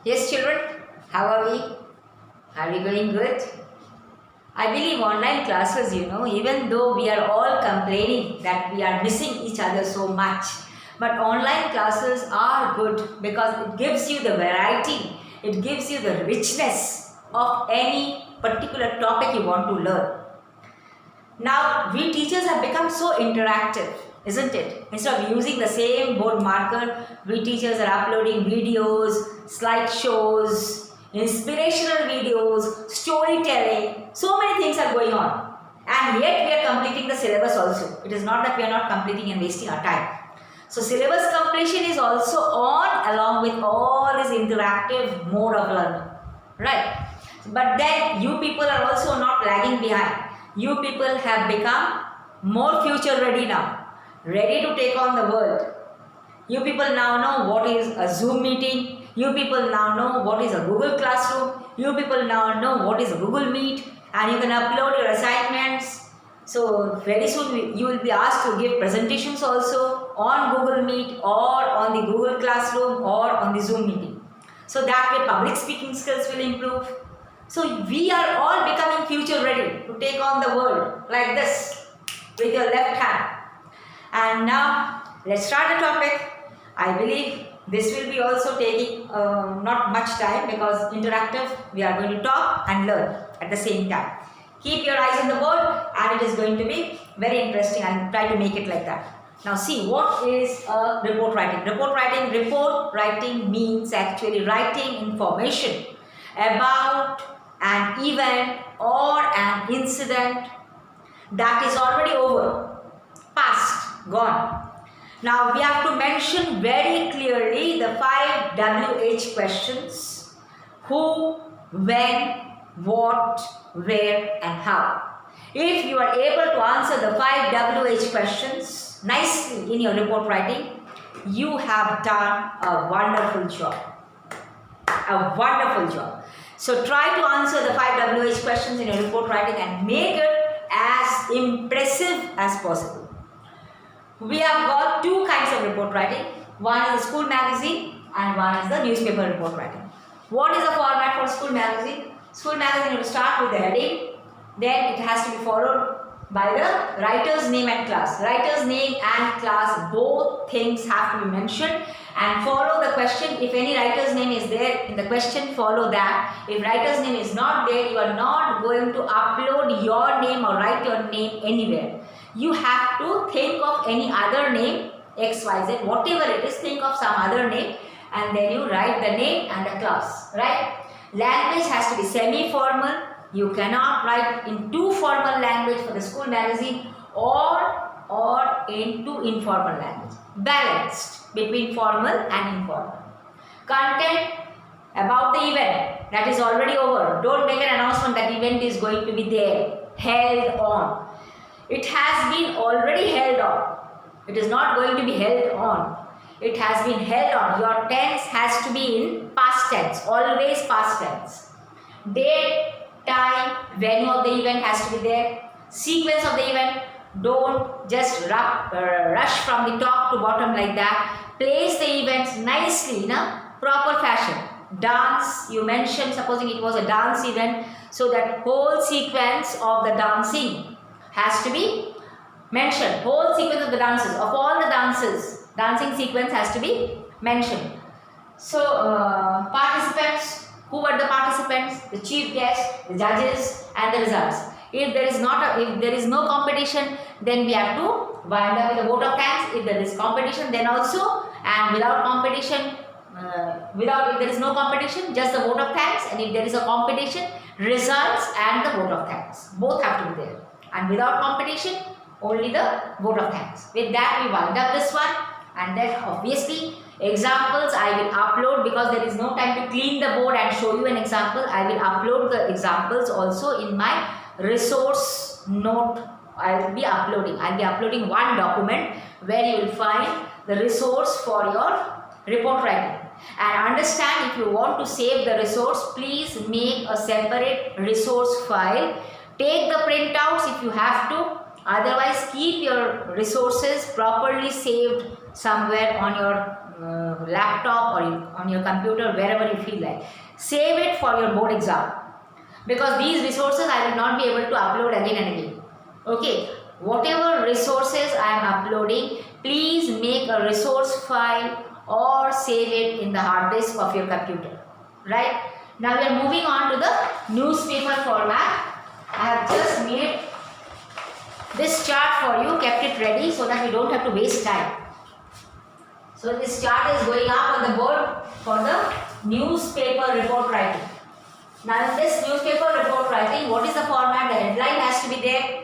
Yes, children, how are we? Are we going good? I believe online classes, even though we are all complaining that we are missing each other so much, but online classes are good because it gives you the variety, it gives you the richness of any particular topic you want to learn. Now, we teachers have become so interactive, isn't it? Instead of using the same board marker, we teachers are uploading videos, slideshows, inspirational videos, storytelling. So many things are going on. And yet we are completing the syllabus also. It is not that we are not completing and wasting our time. So syllabus completion is also on along with all this interactive mode of learning. Right? But then you people are also not lagging behind. You people have become more future ready now, ready to take on the world. You people now know what is a Zoom meeting. You people now know what is a Google Classroom. You people now know what is a Google Meet, and you can upload your assignments. So very soon you will be asked to give presentations also on Google Meet or on the Google Classroom or on the Zoom meeting. So that way public speaking skills will improve. So we are all becoming future ready to take on the world like this with your left hand. And now let's start the topic. I believe this will be also taking not much time because interactive, we are going to talk and learn at the same time. Keep your eyes on the board and it is going to be very interesting. I'll try to make it like that. Now see, what is report writing? Report writing means actually writing information about an event or an incident that is already over, past, gone. Now we have to mention very clearly the 5 WH questions: who, when, what, where and how. If you are able to answer the 5 WH questions nicely in your report writing, you have done a wonderful job. A wonderful job. So try to answer the 5 WH questions in your report writing and make it as impressive as possible. We have got 2 kinds of report writing. One is the school magazine and one is the newspaper report writing. What is the format for school magazine? School magazine, you will start with the heading, then it has to be followed by the writer's name and class. Writer's name and class, both things have to be mentioned, and follow the question. If any writer's name is there in the question, follow that. If writer's name is not there, you are not going to upload your name or write your name anywhere. You have to think of any other name, XYZ, whatever it is, think of some other name and then you write the name and the class, right? Language has to be semi-formal. You cannot write in too formal language for the school magazine or in too informal language. Balanced between formal and informal. Content about the event that is already over. Don't make an announcement that event is going to be there, held on. It has been already held on. It is not going to be held on. It has been held on. Your tense has to be in past tense, always past tense. Date, time, venue of the event has to be there. Sequence of the event. Don't just rush from the top to bottom like that. Place the events nicely in a proper fashion. Dance, you mentioned, supposing it was a dance event, so that whole sequence of the dancing has to be mentioned. Whole sequence of the dances, of all the dances, dancing sequence has to be mentioned. So, participants, who were the participants, the chief guest, the judges and the results. If there is no competition, then we have to wind up with a vote of thanks. If there is competition, then also, and without competition, if there is no competition, just the vote of thanks, and if there is a competition, results and the vote of thanks. Both have to be there. And without competition, only the vote of thanks. With that, we wind up this one, and then obviously examples I will upload because there is no time to clean the board and show you an example. I will upload the examples also in my resource note. I will be uploading. I will be uploading one document where you will find the resource for your report writing. And understand, if you want to save the resource, please make a separate resource file. Take the printouts if you have to. Otherwise, keep your resources properly saved somewhere on your laptop or on your computer, wherever you feel like. Save it for your board exam, because these resources I will not be able to upload again and again. Okay, whatever resources I am uploading, please make a resource file or save it in the hard disk of your computer. Right? Now we are moving on to the newspaper format. I have just made this chart for you, kept it ready so that we don't have to waste time. So this chart is going up on the board for the newspaper report writing. Now in this newspaper report writing, what is the format? The headline has to be there,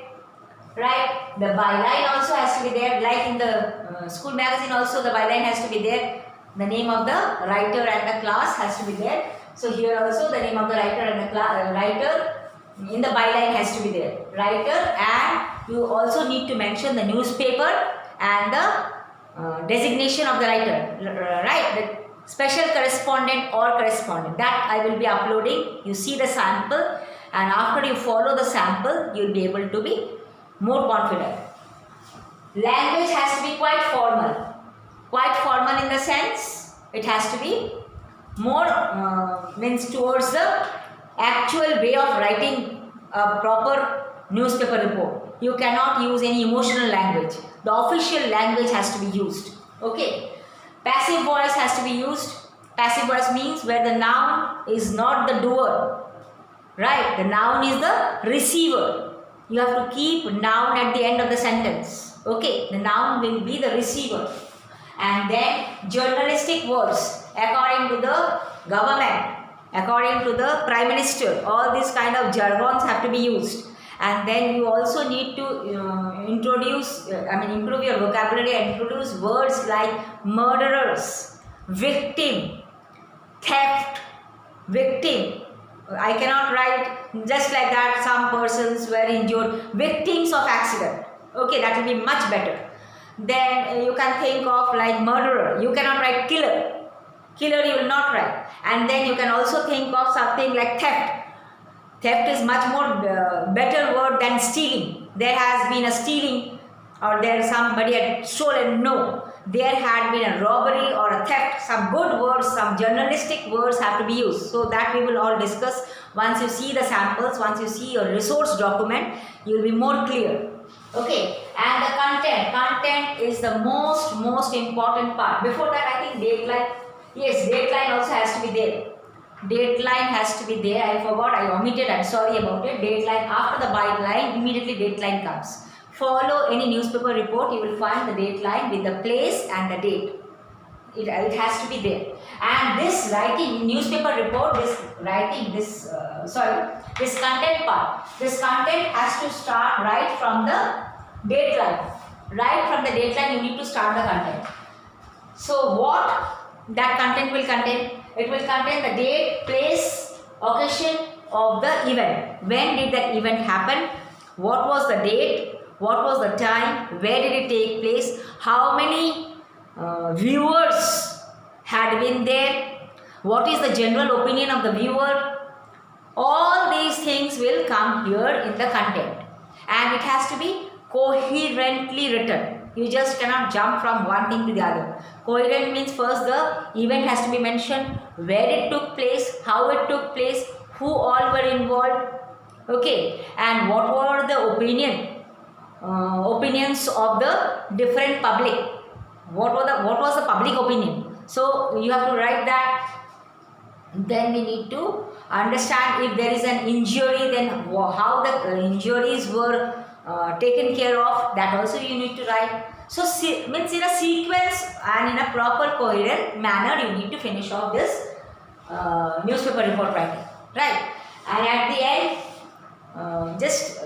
right? The byline also has to be there. Like in the school magazine also, the byline has to be there. The name of the writer and the class has to be there. So here also the name of the writer and the writer in the byline has to be there. Writer, and you also need to mention the newspaper and the designation of the writer, right? The special correspondent or correspondent, that I will be uploading. You see the sample, and after you follow the sample, you will be able to be more confident. Language has to be quite formal. Quite formal in the sense, it has to be more means towards the actual way of writing a proper newspaper report. You cannot use any emotional language. The official language has to be used. Okay. Passive voice has to be used. Passive voice means where the noun is not the doer. Right. The noun is the receiver. You have to keep noun at the end of the sentence. Okay. The noun will be the receiver. And then journalistic words according to the government, according to the Prime Minister. All these kind of jargons have to be used. And then you also need to improve your vocabulary and introduce words like murderers, victim, theft, victim. I cannot write just like that, some persons were injured, victims of accident. Okay, that will be much better. Then you can think of like murderer. You cannot write killer. Killer you will not write. And then you can also think of something like theft. Theft is much more better word than stealing. There has been a stealing, or there somebody had stolen. No, there had been a robbery or a theft. Some good words, some journalistic words have to be used. So that we will all discuss once you see the samples, once you see your resource document, you will be more clear. Okay, and the content. Content is the most important part. Before that, I think dateline. Yes, dateline also has to be there. Dateline has to be there. I forgot, I omitted, I'm sorry about it. Dateline, after the byline, immediately dateline comes. Follow any newspaper report, you will find the dateline with the place and the date. It has to be there. And this writing, newspaper report, this content part. This content has to start right from the dateline. Right from the dateline, you need to start the content. So what that content will contain? It will contain the date, place, occasion of the event. When did that event happen? What was the date? What was the time? Where did it take place? How many viewers had been there? What is the general opinion of the viewer? All these things will come here in the content. And it has to be coherently written. You just cannot jump from one thing to the other. Coherent means first the event has to be mentioned, where it took place, how it took place, who all were involved, okay, and what were the opinions of the different public. What was the public opinion? So you have to write that. Then we need to understand if there is an injury, then how the injuries were taken care of. That also you need to write. So means in a sequence and in a proper coherent manner you need to finish off this newspaper report writing, right? And at the end, just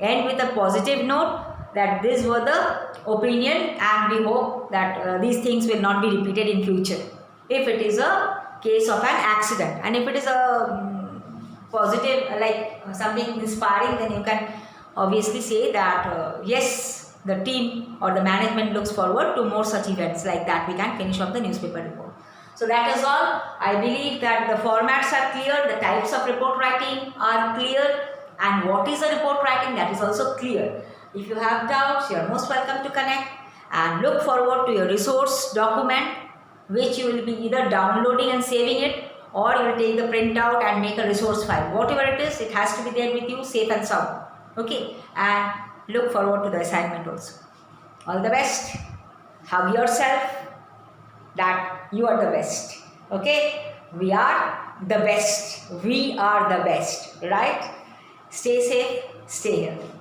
end with a positive note that these were the opinion, and we hope that these things will not be repeated in future if it is a case of an accident. And if it is a positive, like something inspiring, then you can obviously say that yes, the team or the management looks forward to more such events like that. We can finish off the newspaper report. So that is all. I believe that the formats are clear, the types of report writing are clear, and what is a report writing, that is also clear. If you have doubts, you are most welcome to connect. and look forward to your resource document, which you will be either downloading and saving it, or you will take the printout and make a resource file. Whatever it is, it has to be there with you, safe and sound. Okay, and look forward to the assignment also. All the best. Hug yourself that you are the best. Okay, we are the best. We are the best, right? Stay safe, stay healthy.